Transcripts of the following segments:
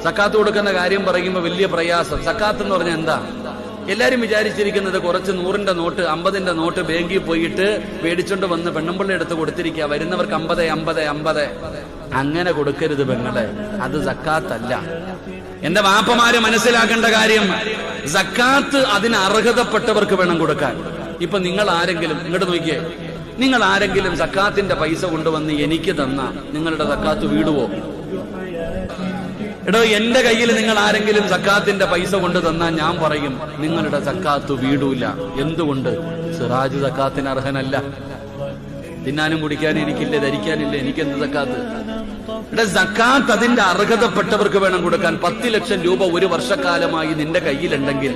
സക്കാത്ത് കൊടുക്കുന്ന കാര്യം പറയുമ്പോൾ വലിയ പ്രയാസം. സക്കാത്ത് എന്ന് പറഞ്ഞാൽ എന്താ? എല്ലാരും വിചാരിച്ചിരിക്കുന്നത് കുറച്ച് 100ന്റെ നോട്ട് 50ന്റെ നോട്ട് ബാങ്കിൽ പോയിട്ട് മേടിച്ചോണ്ട് വന്ന് പെണ്ണുമ്പിള്ള എടുത്ത് കൊടുത്തിരിക്കുക, വരുന്നവർക്ക് 50 50 50. അങ്ങനെ കൊടുക്കരുത് പെങ്ങളെ, അത് സക്കാത്തല്ല. എന്റെ വാപ്പമാര് മനസ്സിലാക്കേണ്ട കാര്യം, സക്കാത്ത് അതിന് അർഹതപ്പെട്ടവർക്ക് വേണം കൊടുക്കാൻ. ഇപ്പൊ നിങ്ങൾ ആരെങ്കിലും ഇങ്ങോട്ട് നോക്കിയേ, നിങ്ങൾ ആരെങ്കിലും സക്കാത്തിന്റെ പൈസ കൊണ്ടുവന്ന് എനിക്ക് തന്ന നിങ്ങളുടെ സക്കാത്ത് വീടുവോ? എടോ, എന്റെ കയ്യിൽ നിങ്ങൾ ആരെങ്കിലും സക്കാത്തിന്റെ പൈസ കൊണ്ട് തന്നാൽ ഞാൻ പറയും നിങ്ങളുടെ സക്കാത്ത് വീടൂല. എന്തുകൊണ്ട്? സിറാജ് സക്കാത്തിന് അർഹനല്ല. തിന്നാനും കുടിക്കാനും എനിക്കില്ല, ധരിക്കാനില്ല, എനിക്കെന്ത് സക്കാത്ത്? സക്കാത്ത് അതിന്റെ അർഹതപ്പെട്ടവർക്ക് വേണം കൊടുക്കാൻ. 10 ലക്ഷം രൂപ ഒരു വർഷക്കാലമായി നിന്റെ കയ്യിലുണ്ടെങ്കിൽ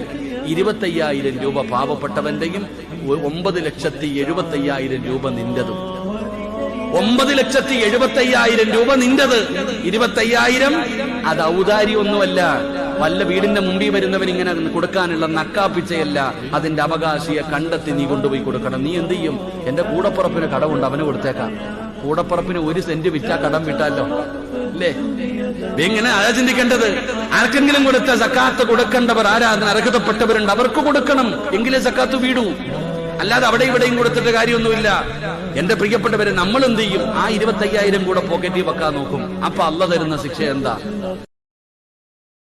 25,000 രൂപ പാവപ്പെട്ടവന്റെയും 9,70,75,000 രൂപ നിന്റെതും. 9,70,75,000 രൂപ നിന്റത്. 25,000 അത് ഔദാര്യമൊന്നുമല്ല. വല്ല വീടിന്റെ മുമ്പിൽ വരുന്നവൻ ഇങ്ങനെ കൊടുക്കാനുള്ള നക്കാപ്പിച്ചയല്ല. അതിന്റെ അവകാശിയെ കണ്ടെത്തി നീ കൊണ്ടുപോയി കൊടുക്കണം. നീ എന്ത് ചെയ്യും? എന്റെ കൂടപ്പുറപ്പിന് കടമുണ്ട്, അവന് കൊടുത്തേക്കാം. കൂടപ്പുറപ്പിന് 1 സെന്റ് വിറ്റാ കടം വിട്ടാലോ, അല്ലേ? എങ്ങനെ അതാ ചിന്തിക്കേണ്ടത്. ആർക്കെങ്കിലും കൊടുത്ത സക്കാത്ത് കൊടുക്കേണ്ടവർ ആരാ? അതിന് അർഹതപ്പെട്ടവരുണ്ട്, അവർക്ക് കൊടുക്കണം. എങ്കിലേ സക്കാത്ത് വീടൂ. അല്ലാതെ അവിടെ ഇവിടെയും കൊടുത്തിട്ട് കാര്യമൊന്നുമില്ല. എന്റെ പ്രിയപ്പെട്ടവരെ, നമ്മൾ എന്ത് ചെയ്യും? ആ 25,000 കൂടെ പോക്കറ്റിൽ വെക്കാൻ നോക്കും. അപ്പൊ അള്ള തരുന്ന ശിക്ഷ എന്താ?